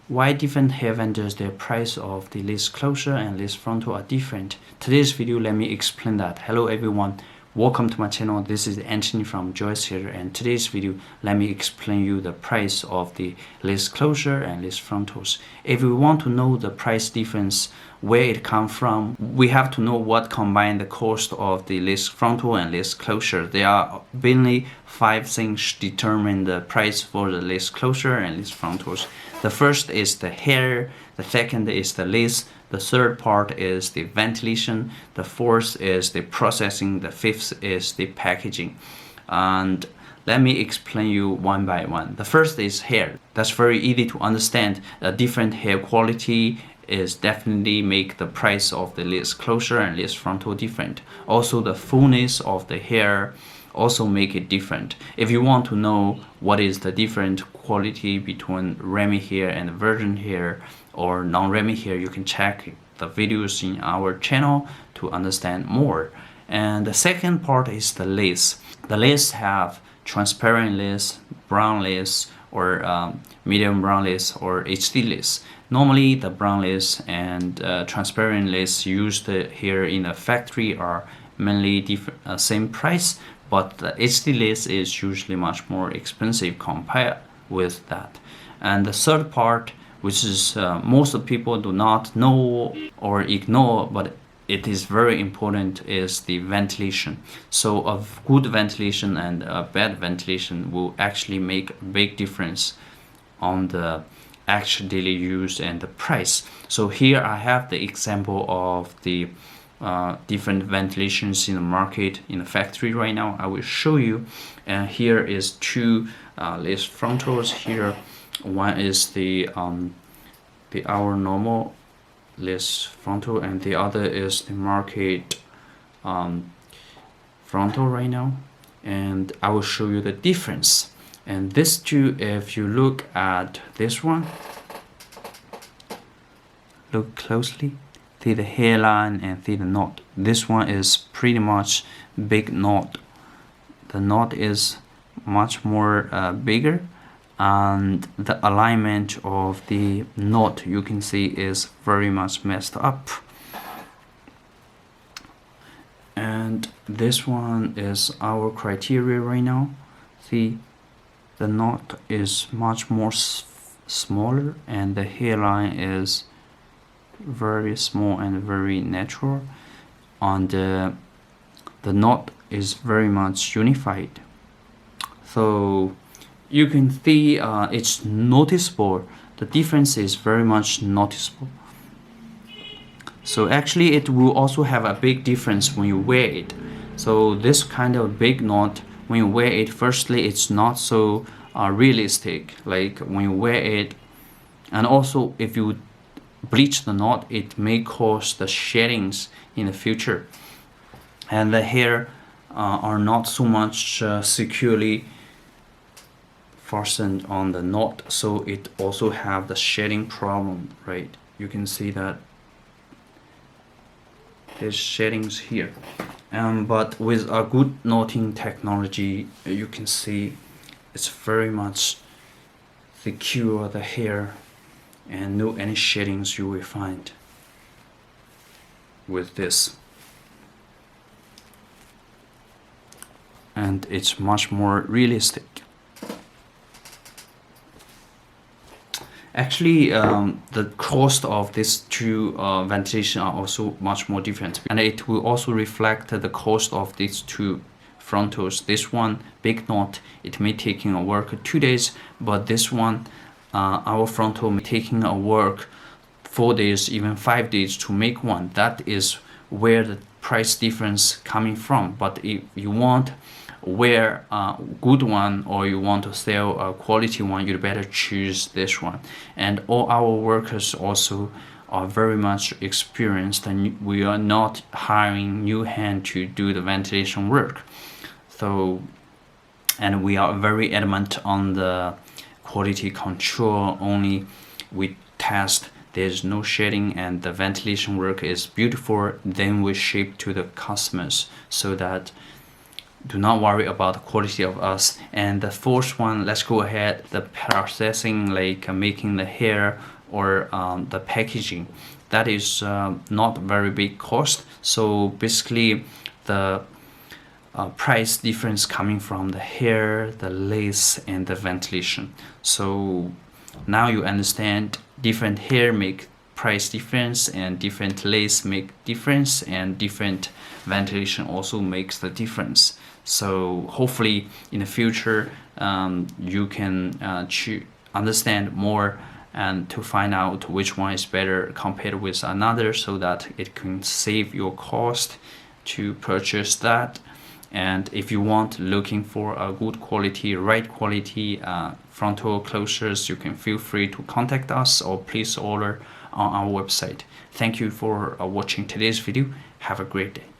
Why different hair vendors, their price of the lace closure and lace frontal are different. Today's video, let me explain that. Hello everyone, welcome to my channel. This is Anthony from Joice Hair, and today's video, let me explain you the price of the lace closure and lace frontals. If we want to know the price difference, where it comes from, we have to know what combine the cost of the lace frontal and lace closure. There are mainly 5 things determine the price for the lace closure and lace frontals. The first is the hair, the second is the lace, the third part is the ventilation, the fourth is the processing, the fifth is the packaging. And let me explain you one by one. The first is hair. That's very easy to understand. A different hair quality is definitely make the price of the lace closure and lace frontal different. Also the fullness of the hair also make it different. If you want to know what is the different quality between Remy hair and virgin hair or non-Remy hair, you can check the videos in our channel to understand more. And the second part is the lace. The lace have transparent lace, brown lace, or medium brown lace, or HD lace. Normally the brown lace and transparent lace used here in the factory are mainly different, same price, but the HD lace is usually much more expensive compared with that. And the third part, which is most people do not know or ignore, but it is very important, is the ventilation. So a good ventilation and a bad ventilation will actually make a big difference on the actual daily use and the price. So here I have the example of the different ventilations in the market in the factory right now. I will show you. And here is two lace frontals. Here one is the our normal lace frontal, and the other is the market frontal right now, and I will show you the difference. And this two, if you look at this one, look closely, see the hairline and see the knot. This one is pretty much big knot. The knot is much more bigger, and the alignment of the knot you can see is very much messed up. And this one is our criteria right now. See, the knot is much more smaller, and the hairline is very small and very natural, and the knot is very much unified. So you can see it's noticeable. The difference is very much noticeable. So actually it will also have a big difference when you wear it. So this kind of big knot, when you wear it, firstly it's not so realistic like when you wear it, and also if you bleach the knot, it may cause the sheddings in the future, and the hair are not so much securely fastened on the knot, so it also have the shedding problem, right? You can see that there's sheddings here, but with a good knotting technology, you can see it's very much secure the hair, and no any sheddings you will find with this. And it's much more realistic. Actually, the cost of these two ventilation are also much more different, and it will also reflect the cost of these two frontals. This one, big knot, it may taking a work 2 days, but this one, our frontal may taking a work 4 days, even 5 days to make one. That is where the price difference coming from. But if you want wear a good one, or you want to sell a quality one, you better choose this one. And all our workers also are very much experienced, and we are not hiring new hand to do the ventilation work. So, and we are very adamant on the quality control. Only we test there's no shedding and the ventilation work is beautiful, then we ship to the customers, so that do not worry about the quality of us. And the fourth one, let's go ahead, the processing, like making the hair or the packaging, that is not very big cost. So basically the price difference coming from the hair, the lace, and the ventilation. So now you understand different hair make price difference, and different lace make difference, and different ventilation also makes the difference. So hopefully in the future you can understand more and to find out which one is better compared with another, so that it can save your cost to purchase that. And if you want looking for a good quality, right quality frontal closures, you can feel free to contact us or place order on our website. Thank you for watching today's video. Have a great day.